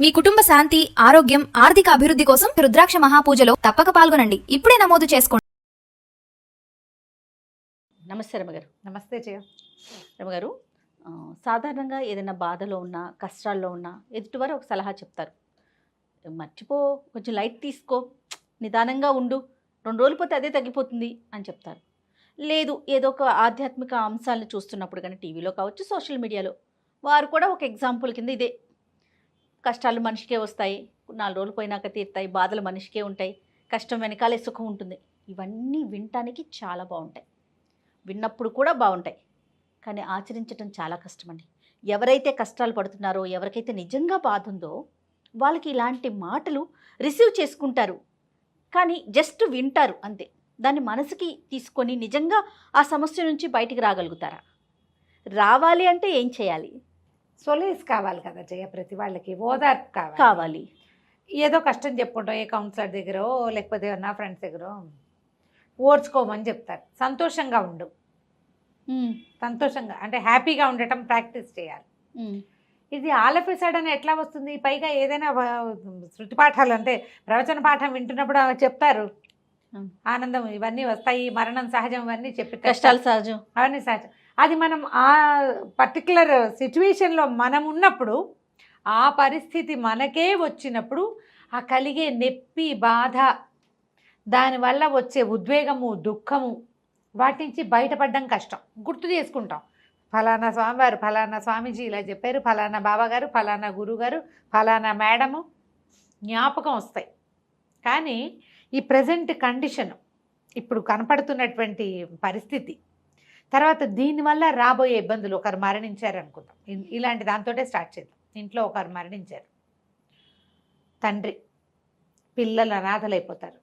మీ కుటుంబ శాంతి, ఆరోగ్యం, ఆర్థిక అభివృద్ధి కోసం రుద్రాక్ష మహాపూజలో తప్పక పాల్గొనండి. ఇప్పుడే నమోదు చేసుకోండి. నమస్తే రమగారు. నమస్తే జయ. రమగారు, సాధారణంగా ఏదైనా బాధలో ఉన్నా, కష్టాల్లో ఉన్నా ఎదుటివారు ఒక సలహా చెప్తారు. మర్చిపో, కొంచెం లైట్ తీసుకో, నిదానంగా ఉండు, 2 రోజులు పోతే అదే తగ్గిపోతుంది అని చెప్తారు. లేదు, ఏదో ఒక ఆధ్యాత్మిక అంశాలను చూస్తున్నప్పుడు కానీ టీవీలో కావచ్చు, సోషల్ మీడియాలో వారు కూడా ఒక ఎగ్జాంపుల్ కింద ఇదే, కష్టాలు మనిషికే వస్తాయి, 4 రోజులు పోయినాక తీరుతాయి, బాధలు మనిషికే ఉంటాయి, కష్టం వెనకాలే సుఖం ఉంటుంది, ఇవన్నీ వినటానికి చాలా బాగుంటాయి, విన్నప్పుడు కూడా బాగుంటాయి, కానీ ఆచరించడం చాలా కష్టమండి. ఎవరైతే కష్టాలు పడుతున్నారో, ఎవరికైతే నిజంగా బాధ ఉందో వాళ్ళకి ఇలాంటి మాటలు రిసీవ్ చేసుకుంటారు, కానీ జస్ట్ వింటారు అంతే. దాన్ని మనసుకి తీసుకొని నిజంగా ఆ సమస్య నుంచి బయటికి రాగలుగుతారా? రావాలి అంటే ఏం చేయాలి? సొలేస్ కావాలి కదా జయ, ప్రతి వాళ్ళకి ఓదార్పు కావాలి. ఏదో కష్టం చెప్పుకుంటాం, ఏ కౌన్సిలర్ దగ్గర లేకపోతే నా ఫ్రెండ్స్ దగ్గర ఓర్చుకోమని చెప్తారు. సంతోషంగా ఉండు, సంతోషంగా అంటే హ్యాపీగా ఉండటం ప్రాక్టీస్ చేయాలి. ఇది ఆల్ ఆఫ్ ఎ సడన్ ఎట్లా వస్తుంది? పైగా ఏదైనా శృతి పాఠాలు అంటే ప్రవచన పాఠం వింటున్నప్పుడు చెప్తారు ఆనందం ఇవన్నీ వస్తాయి, మరణం సహజం, ఇవన్నీ చెప్పి కష్టాలు సహజం, అవన్నీ సహజం. అది మనం ఆ పర్టికులర్ సిచ్యువేషన్లో మనం ఉన్నప్పుడు, ఆ పరిస్థితి మనకే వచ్చినప్పుడు ఆ కలిగే నొప్పి, బాధ, దానివల్ల వచ్చే ఉద్వేగము, దుఃఖము, వాటి నుంచి బయటపడడం కష్టం. గుర్తు చేసుకుంటాం, ఫలానా స్వామివారు, ఫలానా స్వామీజీ ఇలా చెప్పారు, ఫలానా బాబాగారు, ఫలానా గురుగారు, ఫలానా మేడము, జ్ఞాపకం వస్తాయి. కానీ ఈ ప్రజెంట్ కండిషన్, ఇప్పుడు కనపడుతున్నటువంటి పరిస్థితి, తర్వాత దీనివల్ల రాబోయే ఇబ్బందులు, ఒకరు మరణించారు అనుకుందాం, ఇలాంటి దాంతోటే స్టార్ట్ చేద్దాం. ఇంట్లో ఒకరు మరణించారు, తండ్రి, పిల్లలు అనాథలైపోతారు,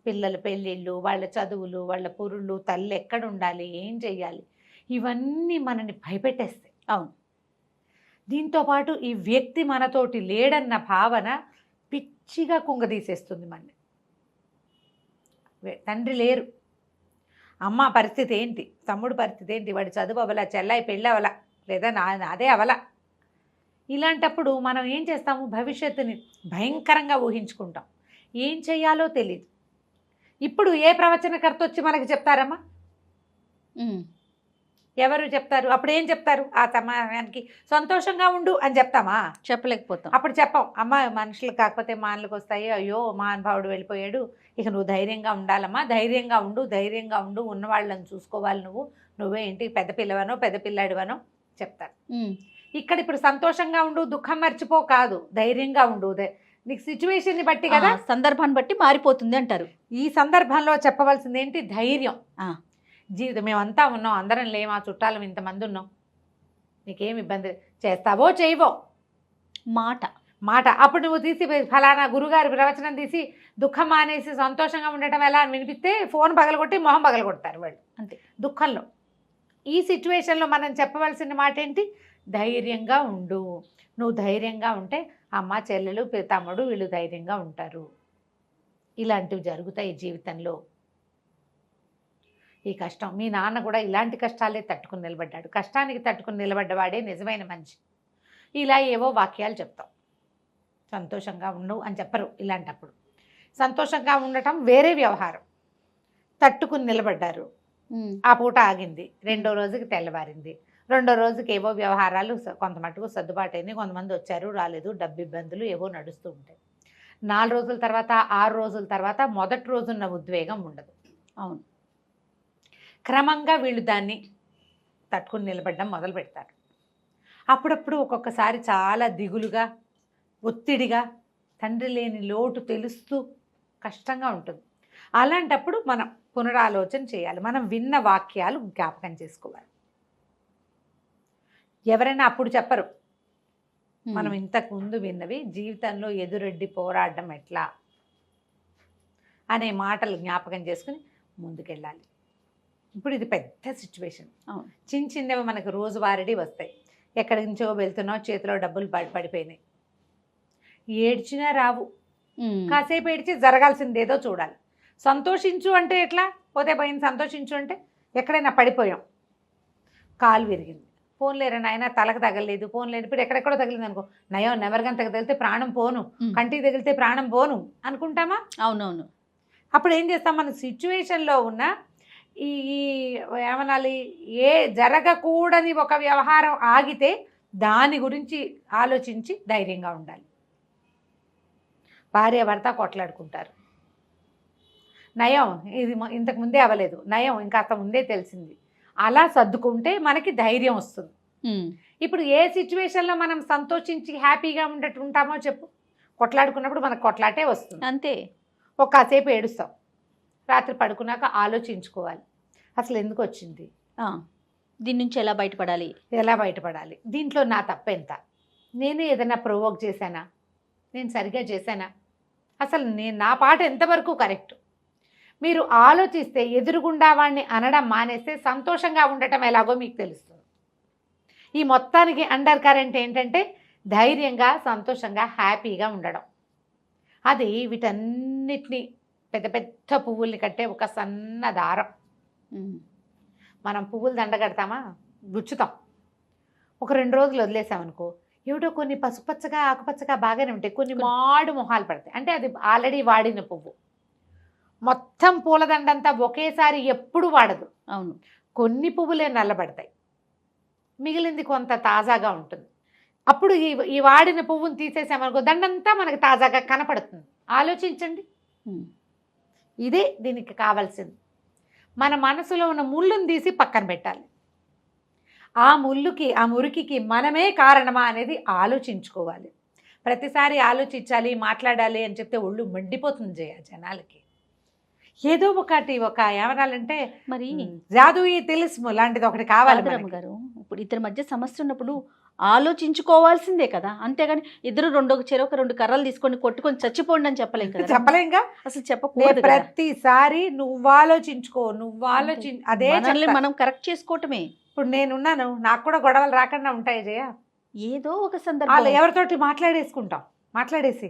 పిల్లల పెళ్ళిళ్ళు, వాళ్ళ చదువులు, వాళ్ళ పురుళ్ళు, తల్లి ఎక్కడ ఉండాలి, ఏం చెయ్యాలి, ఇవన్నీ మనని భయపెట్టేస్తాయి. అవును. దీంతోపాటు ఈ వ్యక్తి మనతోటి లేడన్న భావన పిచ్చిగా కుంగదీసేస్తుంది మనని. తండ్రి లేరు, అమ్మ పరిస్థితి ఏంటి, తమ్ముడు పరిస్థితి ఏంటి, వాడి చదువు అవలా, చెల్లాయి పెళ్ళి అవలా, లేదా అదే అవలా. ఇలాంటప్పుడు మనం ఏం చేస్తాము? భవిష్యత్తుని భయంకరంగా ఊహించుకుంటాం, ఏం చెయ్యాలో తెలియదు. ఇప్పుడు ఏ ప్రవచనకర్త వచ్చి మనకి చెప్తారమ్మా? ఎవరు చెప్తారు? అప్పుడు ఏం చెప్తారు? ఆ సమయానికి సంతోషంగా ఉండు అని చెప్తామా? చెప్పలేకపోతాం. అప్పుడు చెప్పాం, అమ్మ మనుషులు కాకపోతే మానలకు వస్తాయి, అయ్యో మహానుభావుడు వెళ్ళిపోయాడు, ఇక నువ్వు ధైర్యంగా ఉండాలమ్మా, ధైర్యంగా ఉండు, ధైర్యంగా ఉండు, ఉన్నవాళ్ళని చూసుకోవాలి, నువ్వే ఇంటికి పెద్ద పిల్లవనో పెద్ద పిల్లాడివనో చెప్తారు. ఇక్కడ ఇప్పుడు సంతోషంగా ఉండు, దుఃఖం మర్చిపో కాదు, ధైర్యంగా ఉండు, నీకు సిచ్యువేషన్ని బట్టి కదా, సందర్భాన్ని బట్టి మారిపోతుంది అంటారు. ఈ సందర్భంలో చెప్పవలసింది ఏంటి? ధైర్యం. జీవితం మేమంతా ఉన్నాం, అందరం లేమా, చుట్టాలం ఇంతమంది ఉన్నాం, నీకేం ఇబ్బంది, చేస్తావో చేయవో మాట. అప్పుడు నువ్వు తీసి ఫలానా గురుగారి ప్రవచనం తీసి దుఃఖం మానేసి సంతోషంగా ఉండటం ఎలా అని వినిపిస్తే ఫోన్ పగలగొట్టి మొహం పగలగొడతారు వాళ్ళు, అంతే దుఃఖంలో. ఈ సిచ్యువేషన్లో మనం చెప్పవలసిన మాట ఏంటి? ధైర్యంగా ఉండు. నువ్వు ధైర్యంగా ఉంటే అమ్మ, చెల్లెలు, తమ్ముడు వీళ్ళు ధైర్యంగా ఉంటారు. ఇలాంటివి జరుగుతాయి జీవితంలో. ఈ కష్టం, మీ నాన్న కూడా ఇలాంటి కష్టాలే తట్టుకుని నిలబడ్డాడు, కష్టానికి తట్టుకుని నిలబడ్డవాడే నిజమైన మనిషి. ఇలా ఏవో వాక్యాలు చెప్తాం. సంతోషంగా ఉండు అని చెప్పరు. ఇలాంటప్పుడు సంతోషంగా ఉండటం వేరే వ్యవహారం. తట్టుకుని నిలబడ్డారు, ఆ పూట ఆగింది, 2వ రోజుకి తెల్లవారింది, 2వ రోజుకి ఏవో వ్యవహారాలు కొంత మటుకు సర్దుబాటు అయింది, కొంతమంది వచ్చారు రాలేదు, డబ్బు ఇబ్బందులు ఏవో నడుస్తూ ఉంటాయి. 4 రోజుల తర్వాత, 6 రోజుల తర్వాత మొదటి రోజున్న ఉద్వేగం ఉండదు. అవును. క్రమంగా వీళ్ళు దాన్ని తట్టుకుని నిలబడడం మొదలు పెడతారు. అప్పుడప్పుడు ఒక్కొక్కసారి చాలా దిగులుగా, ఒత్తిడిగా, తండ్రి లేని లోటు తెలుస్తూ కష్టంగా ఉంటుంది. అలాంటప్పుడు మనం పునరాలోచన చేయాలి, మనం విన్న వాక్యాలు జ్ఞాపకం చేసుకోవాలి. ఎవరైనా అప్పుడు చెప్పరు, మనం ఇంతకు ముందు విన్నవి జీవితంలో ఎదురొడ్డి పోరాడడం ఎట్లా అనే మాటలు జ్ఞాపకం చేసుకుని ముందుకెళ్ళాలి. ఇప్పుడు ఇది పెద్ద సిచ్యువేషన్. చిన్న చిన్నవి మనకు రోజువారీ వస్తాయి. ఎక్కడి నుంచో వెళ్తున్నావు, చేతిలో డబ్బులు పడిపోయినాయి, ఏడ్చినా రావు, కాసేపు ఏడ్చి జరగాల్సింది ఏదో చూడాలి. సంతోషించు అంటే ఎట్లా? పోతే పోయింది, సంతోషించు అంటే ఎక్కడైనా పడిపోయాం, కాలు విరిగింది, పోన్లేరా నాయన తలకు తగలేదు, పోన్లేదు ఇప్పుడు ఎక్కడెక్కడో తగిలింది అనుకో, నయం నెమరగంత తగిలితే ప్రాణం పోను, కంటికి తగిలితే ప్రాణం పోను అనుకుంటామా? అవునవును. అప్పుడు ఏం చేస్తాం, మన సిచ్యువేషన్లో ఉన్న ఈ ఏమనాలి, ఏ జరగకూడని ఒక వ్యవహారం ఆగితే దాని గురించి ఆలోచించి ధైర్యంగా ఉండాలి. భార్య భర్త కొట్లాడుకుంటారు, నయం ఇది ఇంతకు ముందే అవ్వలేదు, నయం ఇంకాస్త ముందే తెలిసింది, అలా సర్దుకుంటే మనకి ధైర్యం వస్తుంది. ఇప్పుడు ఏ సిచ్యువేషన్లో మనం సంతోషించి హ్యాపీగా ఉండేట్టు ఉంటామో చెప్పు, కొట్లాడుకున్నప్పుడు మనకు కొట్లాటే వస్తుంది అంతే. ఒక కాసేపు ఏడుస్తాం, రాత్రి పడుకున్నాక ఆలోచించుకోవాలి అసలు ఎందుకు వచ్చింది, దీని నుంచి ఎలా బయటపడాలి, ఎలా బయటపడాలి, దీంట్లో నా తప్పెంత, నేనే ఏదైనా ప్రొవోక్ చేశానా, నేను సరిగా చేశానా, అసలు నేను నా పాట ఎంతవరకు కరెక్ట్. మీరు ఆలోచిస్తే ఎదురుగుండా వాడిని అనడం మానేస్తే సంతోషంగా ఉండటం ఎలాగో మీకు తెలుస్తుంది. ఈ మొత్తానికి అండర్ కరెంట్ ఏంటంటే ధైర్యంగా సంతోషంగా హ్యాపీగా ఉండడం. అది వీటన్నిటినీ పెద్ద పెద్ద పువ్వుల్ని కట్టే ఒక సన్న దారం. మనం పువ్వులు దండ కడతామా, గుచ్చుతాం, ఒక 2 రోజులు వదిలేసామనుకో ఏమిటో కొన్ని పసుపచ్చగా ఆకుపచ్చగా బాగానే ఉంటాయి, కొన్ని మాడు మొహాలు పడతాయి, అంటే అది ఆల్రెడీ వాడిన పువ్వు. మొత్తం పూలదండంతా ఒకేసారి ఎప్పుడు వాడదు. అవును, కొన్ని పువ్వులే నల్లబడతాయి, మిగిలింది కొంత తాజాగా ఉంటుంది. అప్పుడు ఈ వాడిన పువ్వుని తీసేసామనుకో దండంతా మనకి తాజాగా కనపడుతుంది. ఆలోచించండి, ఇదే దీనికి కావాల్సింది. మన మనసులో ఉన్న ముళ్ళుని తీసి పక్కన పెట్టాలి. ఆ ముళ్ళుకి ఆ మురికికి మనమే కారణమా అనేది ఆలోచించుకోవాలి. ప్రతిసారి ఆలోచించాలి మాట్లాడాలి అని చెప్తే ఒళ్ళు మండిపోతుంది జనాలకి. ఏదో ఒకటి ఒక ఏమనాలంటే మరి జాదుయి తెలుసు లాంటిది ఒకటి కావాలి గారు. ఇప్పుడు ఇద్దరి మధ్య సమస్య ఉన్నప్పుడు ఆలోచించుకోవాల్సిందే కదా, అంతేగాని ఇద్దరు చెరొక 2 కర్రలు తీసుకొని కొట్టుకొని చచ్చిపోండి అని చెప్పలేం కదా. చెప్పలేంగా, అసలు చెప్పకూడదు. ప్రతిసారి నువ్వు ఆలోచించుకో, అదే మనం కరెక్ట్ చేసుకోవటమే. ఇప్పుడు నేనున్నాను, నాకు కూడా గొడవలు రాకుండా ఉంటాయి జయ. ఏదో ఒక సందర్భం ఎవరితోటి మాట్లాడేసి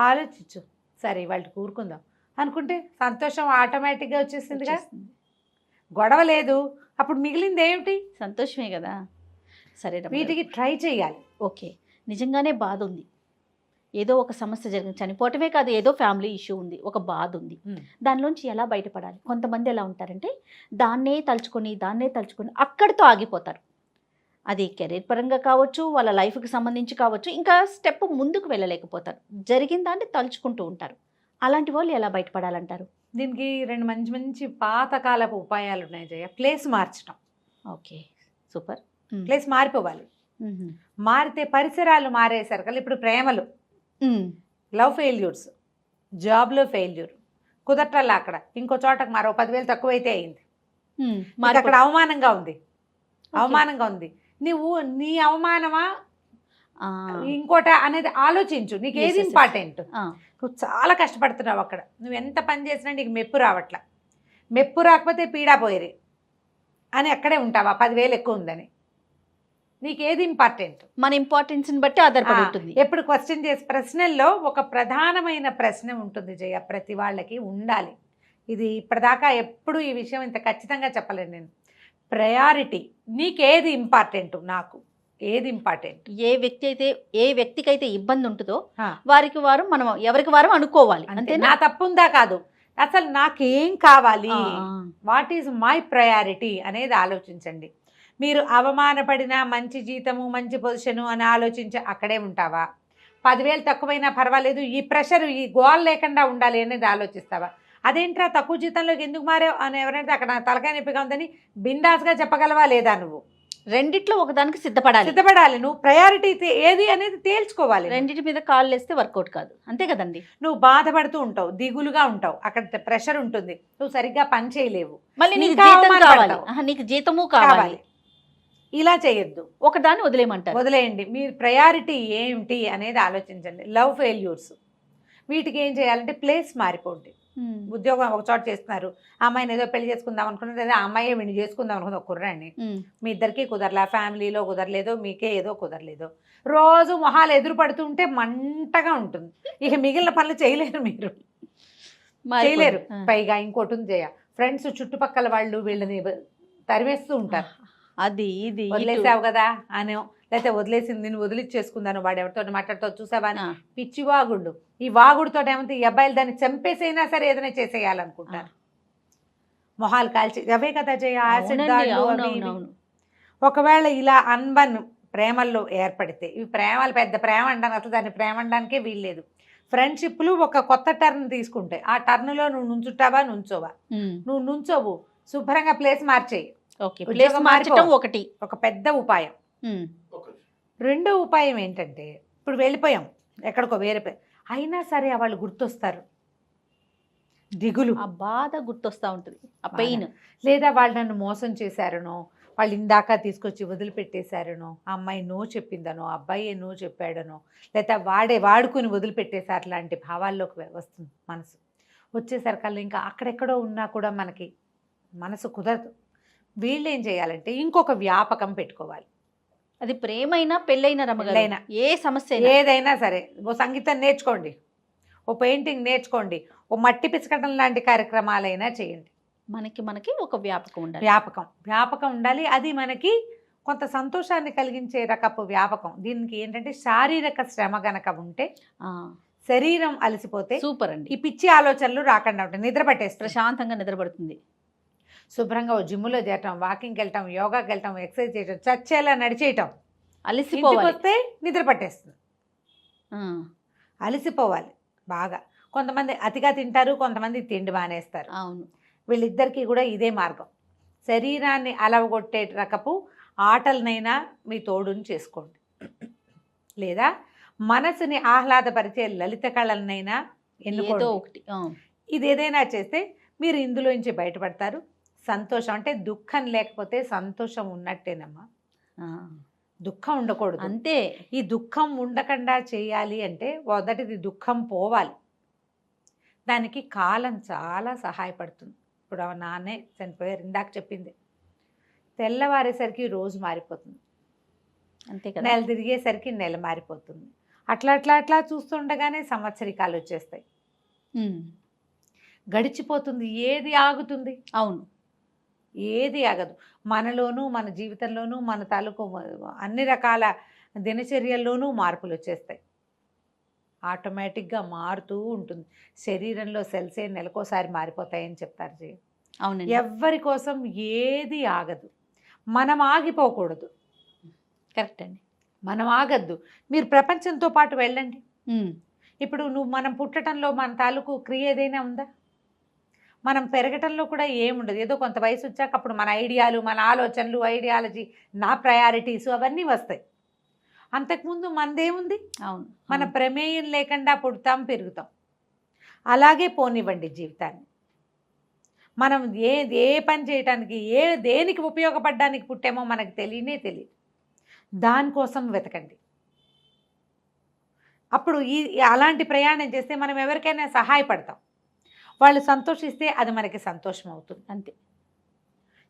ఆలోచించు, సరే వాళ్ళకి కూరుకుందాం అనుకుంటే సంతోషం ఆటోమేటిక్గా వచ్చేసిందిగా. గొడవ లేదు, అప్పుడు మిగిలింది ఏమిటి, సంతోషమే కదా. సరే, వీటికి ట్రై చేయాలి. ఓకే, నిజంగానే బాధ ఉంది, ఏదో ఒక సమస్య జరిగింది, చనిపోవటమే కాదు, ఏదో ఫ్యామిలీ ఇష్యూ ఉంది, ఒక బాధ ఉంది, దానిలోంచి ఎలా బయటపడాలి? కొంతమంది ఎలా ఉంటారంటే దాన్నే తలుచుకొని అక్కడితో ఆగిపోతారు. అది కెరీర్ పరంగా కావచ్చు, వాళ్ళ లైఫ్కి సంబంధించి కావచ్చు, ఇంకా స్టెప్ ముందుకు వెళ్ళలేకపోతారు, జరిగిన దాన్ని తలుచుకుంటూ ఉంటారు. అలాంటి వాళ్ళు ఎలా బయటపడాలంటారు? దీనికి 2 మంచి మంచి పాతకాలపు ఉపాయాలు ఉన్నాయి జయ. ప్లేస్ మార్చడం. Okay, super. ప్లేస్ మారిపోవాలి. మారితే పరిసరాలు మారేశారు కదా. ఇప్పుడు ప్రేమలు, లవ్ ఫెయిల్యూర్స్, జాబ్లో ఫెయిల్యూర్, కుదరట్లా, అక్కడ ఇంకో చోటకు మరో 10,000 తక్కువైతే అయింది, అక్కడ అవమానంగా ఉంది. నువ్వు నీ అవమానమా ఇంకోట అనేది ఆలోచించు. నీకు ఏది ఇంపార్టెంట్? నువ్వు చాలా కష్టపడుతున్నావు అక్కడ, నువ్వు ఎంత పని చేసినా నీకు మెప్పు రావట్లా, మెప్పు రాకపోతే పీడా పోయేది అని అక్కడే ఉంటావా 10,000 ఎక్కువ ఉందని? నీకేది ఇంపార్టెంట్? మన ఇంపార్టెన్స్ని బట్టి ఆధారపడి ఉంటుంది. ఎప్పుడు క్వశ్చన్ చేసే ప్రశ్నల్లో ఒక ప్రధానమైన ప్రశ్న ఉంటుంది జయ, ప్రతి వాళ్ళకి ఉండాలి. ఇది ఇప్పటిదాకా ఎప్పుడు ఈ విషయం ఇంత ఖచ్చితంగా చెప్పలేను నేను. ప్రయారిటీ, నీకేది ఇంపార్టెంట్? నాకు ఏది ఇంపార్టెంట్? ఏ వ్యక్తికైతే ఇబ్బంది ఉంటుందో వారికి వారు మనం ఎవరికి వారు అనుకోవాలి. అంతే. నా తప్పుందా కాదు, అసలు నాకేం కావాలి, వాట్ ఈజ్ మై ప్రయారిటీ అనేది ఆలోచించండి. మీరు అవమానపడినా మంచి జీతము మంచి పొజిషను అని ఆలోచించి అక్కడే ఉంటావా? 10,000 తక్కువైనా పర్వాలేదు, ఈ ప్రెషర్ ఈ గోల్ లేకుండా ఉండాలి అనేది ఆలోచిస్తావా? అదేంట్రా తక్కువ జీతంలోకి ఎందుకు మారావు అని ఎవరైతే అక్కడ తలకాయ నొప్పిగా ఉందని బిందాస్గా చెప్పగలవా లేదా? నువ్వు రెండిట్లో ఒకదానికి సిద్ధపడాలి. నువ్వు ప్రయారిటీ ఏది అనేది తేల్చుకోవాలి. రెండింటి మీద కాళ్ళు వేస్తే వర్కౌట్ కాదు, అంతే కదండి. నువ్వు బాధపడుతూ ఉంటావు, దిగులుగా ఉంటావు, అక్కడ ప్రెషర్ ఉంటుంది, నువ్వు సరిగ్గా పని చేయలేవు, మళ్ళీ నీకు జీతము కావాలి. ఇలా చేయొద్దు, ఒకదాన్ని వదిలేయండి. మీరు ప్రయారిటీ ఏమిటి అనేది ఆలోచించండి. లవ్ ఫెయిల్యూర్స్, వీటికి ఏం చేయాలంటే ప్లేస్ మారిపోండి. ఉద్యోగం ఒక చోట చేస్తున్నారు, అమ్మాయిని ఏదో పెళ్లి చేసుకుందాం అనుకున్నది, అదే అమ్మాయి వీడిని చేసుకుందాం అనుకున్నది ఒక కుర్రాన్ని, మీ ఇద్దరికీ కుదరలా, ఫ్యామిలీలో కుదరలేదో, మీకే ఏదో కుదరలేదో, రోజు మొహాలు ఎదురు పడుతుంటే మంటగా ఉంటుంది. ఇక మిగిలిన పనులు చేయలేరు, మీరు చేయలేరు. పైగా ఇంకోటి ఉంది జయ, ఫ్రెండ్స్ చుట్టుపక్కల వాళ్ళు వీళ్ళని తరివేస్తూ ఉంటారు. అది ఇది ఇటు. వదిలేసావు కదా అనో, లేకపోతే వదిలేసింది నేను వదిలిచ్చేసుకుందాను వాడు ఎవరితో మాట్లాడుతూ చూసావా అని ఆ, పిచ్చి వాగుడు. ఈ వాగుడుతో ఏమంటే ఈ అబ్బాయిలు దాన్ని చంపేసైనా సరే ఏదైనా చేసేయాలనుకుంటారు. మొహాలు కాల్చి అవే కదా జయ యాసిడ్ అవునండి, దాడులు అవును, అవి అవును, ఇవి. అవును. ఒకవేళ ఇలా అన్బన్ ప్రేమల్లో ఏర్పడితే, ఇవి ప్రేమలు పెద్ద ప్రేమ అంటాను, అసలు దాన్ని ప్రేమ అనడానికే వీల్లేదు. ఫ్రెండ్షిప్లు ఒక కొత్త టర్న్ తీసుకుంటాయి. ఆ టర్న్లో నువ్వు నుంచుంటావా నుంచోవా, ఉమ్, నువ్వు నుంచోవు శుభ్రంగా ప్లేస్ మార్చేయి. ఓకే, ఉద్యోగం ప్లేస్ మార్చటం మారిపో. ఒకటి. ఒక పెద్ద ఉపాయం. ఉమ్, రెండో ఉపాయం ఏంటంటే, ఇప్పుడు వెళ్ళిపోయాం ఎక్కడికో వేరే అయినా సరే వాళ్ళు గుర్తొస్తారు. దిగులు, ఆ బాధ గుర్తొస్తా ఉంటుంది, ఆ పెయిన్. లేదా వాళ్ళు నన్ను మోసం చేశారనో, వాళ్ళు ఇందాక తీసుకొచ్చి వదిలిపెట్టేశారనో, ఆ అమ్మాయి నో చెప్పిందనో, ఆ అబ్బాయి నో చెప్పాడనో, లేదా వాడుకుని వదిలిపెట్టేశారు లాంటి భావాల్లోకి వస్తుంది మనసు. వచ్చేసరికల్లా ఇంకా అక్కడెక్కడో ఉన్నా కూడా మనకి మనసు కుదరదు. వీళ్ళు ఏం చేయాలంటే ఇంకొక వ్యాపకం పెట్టుకోవాలి. అది ప్రేమైనా పెళ్ళైనా రమ్మగారు, పెళ్ళైనా. ఏ సమస్య అయినా. ఏదైనా సరే, ఓ సంగీతం నేర్చుకోండి, ఓ పెయింటింగ్ నేర్చుకోండి, ఓ మట్టి పిసకటం లాంటి కార్యక్రమాలైనా చేయండి. మనకి ఒక వ్యాపకం ఉండాలి. వ్యాపకం ఉండాలి. అది మనకి కొంత సంతోషాన్ని కలిగించే రకపు వ్యాపకం. దీనికి ఏంటంటే శారీరక శ్రమ గనక ఉంటే, ఆ, శరీరం అలసిపోతే సూపర్ అండి, ఈ పిచ్చి ఆలోచనలు రాకుండా ఉంటాయి, నిద్ర పట్టేస్తుంది. ప్రశాంతంగా నిద్రపడుతుంది. శుభ్రంగా ఓ జిమ్లో చేరటం, వాకింగ్కి వెళ్ళటం, యోగాకి వెళ్ళటం, ఎక్సర్సైజ్ చేయటం, చచ్చేలా నడిచేయటం, ఇంటికి అలిసిపోవాలి. వస్తే నిద్ర పట్టేస్తుంది. ఆ, అలసిపోవాలి బాగా. కొంతమంది అతిగా తింటారు, కొంతమంది తిండి మానేస్తారు. అవును. వీళ్ళిద్దరికీ కూడా ఇదే మార్గం. శరీరాన్ని అలవగొట్టే రకపు ఆటలనైనా మీ తోడుని చేసుకోండి, లేదా మనసుని ఆహ్లాదపరిచే లలిత కళలనైనా ఏదో ఎన్నుకోండి. ఒకటి. ఇది ఏదైనా చేస్తే మీరు ఇందులోంచి బయటపడతారు. సంతోషం అంటే దుఃఖం లేకపోతే సంతోషం ఉన్నట్టేనమ్మా. ఆ, దుఃఖం ఉండకూడదు. అంతే. ఈ దుఃఖం ఉండకుండా చేయాలి అంటే మొదటిది దుఃఖం పోవాలి. దానికి కాలం చాలా సహాయపడుతుంది. ఇప్పుడు ఆ నాన్నే చనిపోయారు, ఇందాక చెప్పింది. తెల్లవారేసరికి రోజు మారిపోతుంది, అంతే కదా. నెల తిరిగేసరికి నెల మారిపోతుంది. అట్లా అట్లా అట్లా చూస్తుండగానే సంవత్సరికాలు వచ్చేస్తాయి, ఉమ్, గడిచిపోతుంది. ఏది ఆగుతుంది? అవును. ఏది ఆగదు. మనలోనూ మన జీవితంలోనూ మన తాలూకు అన్ని రకాల దినచర్యల్లోనూ మార్పులు వచ్చేస్తాయి. ఆటోమేటిక్గా మారుతూ ఉంటుంది. శరీరంలో సెల్సే నెలకోసారి మారిపోతాయని చెప్తారు జీ. అవునండి, ఎవ్వరి కోసం ఏది ఆగదు. మనం ఆగిపోకూడదు. కరెక్ట్ అండి. మనం ఆగద్దు. మీరు ప్రపంచంతో పాటు వెళ్ళండి. ఉమ్, ఇప్పుడు మనం పుట్టడంలో మన తాలూకు క్రియ ఏదైనా ఉందా? మనం పెరగటంలో కూడా ఏముండదు. ఏదో కొంత వయసు వచ్చాక అప్పుడు మన ఐడియాలు, మన ఆలోచనలు, ఐడియాలజీ, నా ప్రయారిటీస్ అవన్నీ వస్తాయి. అంతకుముందు మనదేముంది? అవును. మన ప్రమేయం లేకుండా పుడతాం, పెరుగుతాం. అలాగే పోనివ్వండి జీవితాన్ని. మనం ఏ పని చేయటానికి, దేనికి ఉపయోగపడడానికి పుట్టామో మనకు తెలియదు. దానికోసం వెతకండి. అప్పుడు అలాంటి ప్రయాణం చేస్తే మనం ఎవరికైనా సహాయపడతాం. వాళ్ళు సంతోషిస్తే అది మనకి సంతోషం అవుతుంది. అంతే.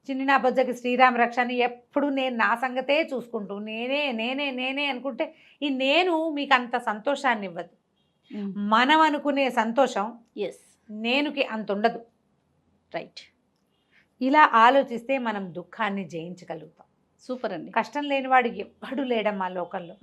చిన్ని నా బొజ్జకి శ్రీరామ రక్ష అని ఎప్పుడు నేను నా సంగతే చూసుకుంటూ నేనే అనుకుంటే ఈ నేను మీకు అంత సంతోషాన్ని ఇవ్వదు. మనం అనుకునే సంతోషం ఎస్, నేనుకి అంత ఉండదు. రైట్. ఇలా ఆలోచిస్తే మనం దుఃఖాన్ని జయించగలుగుతాం. సూపర్ అండి. కష్టం లేనివాడు ఎవ్వడు లేడమ్మా లోకంలో,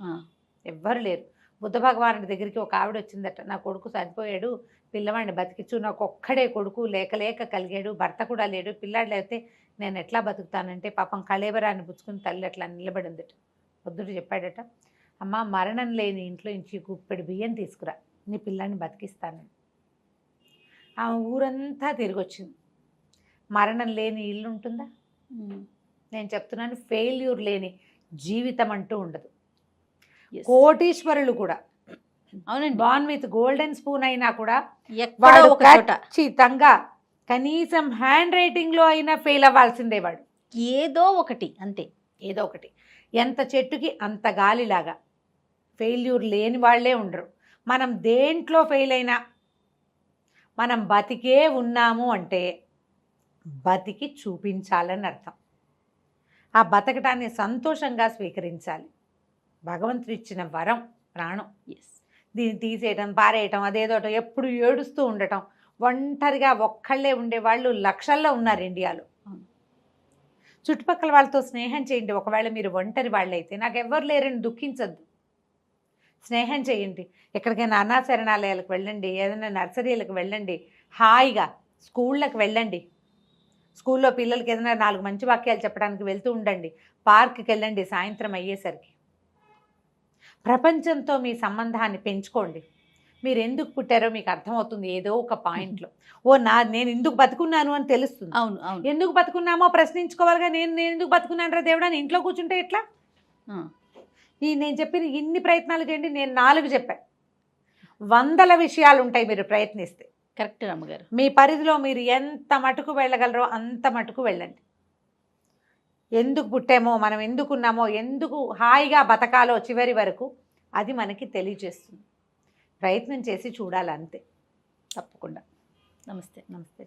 ఎవ్వరు లేరు. బుద్ధ భగవానుడి దగ్గరికి ఒక ఆవిడ వచ్చిందట. నా కొడుకు చనిపోయాడు, పిల్లవాడిని బతికించు, నాకు ఒక్కడే కొడుకు, లేక కలిగాడు, భర్త కూడా లేడు, పిల్లాడు లేకపోతే నేను ఎట్లా బతుకుతానంటే పాపం కళేబరాన్ని పుచ్చుకుని తల్లి అట్లా నిలబడిందట. బుద్ధుడు చెప్పాడట, అమ్మ మరణం లేని ఇంట్లో నుంచి గుప్పెడు బియ్యం తీసుకురా, నీ పిల్లాన్ని బతికిస్తానని. ఆమె ఊరంతా తిరిగి వచ్చింది. మరణం లేని ఇల్లు ఉంటుందా? నేను చెప్తున్నాను, ఫెయిల్యూర్ లేని జీవితం అంటూ ఉండదు. కోటీశ్వరులు కూడా, అవునండి, బాన్ విత్ గోల్డెన్ స్పూన్ అయినా కూడా ఎక్కడో వాడు ఒక చోట ఖచ్చితంగా కనీసం హ్యాండ్ రైటింగ్లో అయినా ఫెయిల్ అవ్వాల్సిందే. వాడు ఏదో ఒకటి, అంతే, ఏదో ఒకటి. ఎంత చెట్టుకి అంత గాలిలాగా ఫెయిల్యూర్ లేని వాళ్ళే ఉండరు. మనం దేంట్లో ఫెయిల్ అయినా మనం బతికే ఉన్నాము అంటే బతికి చూపించాలని అర్థం. ఆ బతకటాన్ని సంతోషంగా స్వీకరించాలి. భగవంతుడు ఇచ్చిన వరం ప్రాణం. ఎస్, దీన్ని తీసేయటం, పారేయటం, అదేదోటో ఎప్పుడు ఏడుస్తూ ఉండటం, ఒంటరిగా ఒక్కళ్ళే ఉండేవాళ్ళు లక్షల్లో ఉన్నారు ఇండియాలో. చుట్టుపక్కల వాళ్ళతో స్నేహం చేయండి. ఒకవేళ మీరు ఒంటరి వాళ్ళైతే నాకు ఎవ్వరు లేరని దుఃఖించద్దు, స్నేహం చేయండి. ఎక్కడికైనా అనాశరణాలయాలకు వెళ్ళండి, ఏదైనా నర్సరీలకు వెళ్ళండి, హాయిగా స్కూళ్ళకి వెళ్ళండి, స్కూల్లో పిల్లలకి ఏదైనా 4 మంచి వాక్యాలు చెప్పడానికి వెళ్తూ ఉండండి, పార్క్కి వెళ్ళండి సాయంత్రం అయ్యేసరికి. ప్రపంచంతో మీ సంబంధాన్ని పెంచుకోండి. మీరు ఎందుకు పుట్టారో మీకు అర్థమవుతుంది ఏదో ఒక పాయింట్లో. నేను ఎందుకు బతుకున్నాను అని తెలుస్తుంది. అవును అవును. ఎందుకు బతుకున్నామో ప్రశ్నించుకోవాలిగా. నేను ఎందుకు బతుకున్నాను రా దేవుడా అని ఇంట్లో కూర్చుంటే ఎట్లా? నేను చెప్పిన ఇన్ని ప్రయత్నాలు చేయండి, నేను 4 చెప్పాను. 100 విషయాలు ఉంటాయి మీరు ప్రయత్నిస్తే. కరెక్ట్ రమ్మగారు. మీ పరిధిలో మీరు ఎంత మటుకు వెళ్ళగలరో అంత మటుకు వెళ్ళండి. ఎందుకు పుట్టామో, మనం ఎందుకున్నామో, ఎందుకు హాయిగా బతకాలో చివరి వరకు అది మనకి తెలియజేస్తుంది. ప్రయత్నం చేసి చూడాలంతే. తప్పకుండా. నమస్తే. నమస్తే.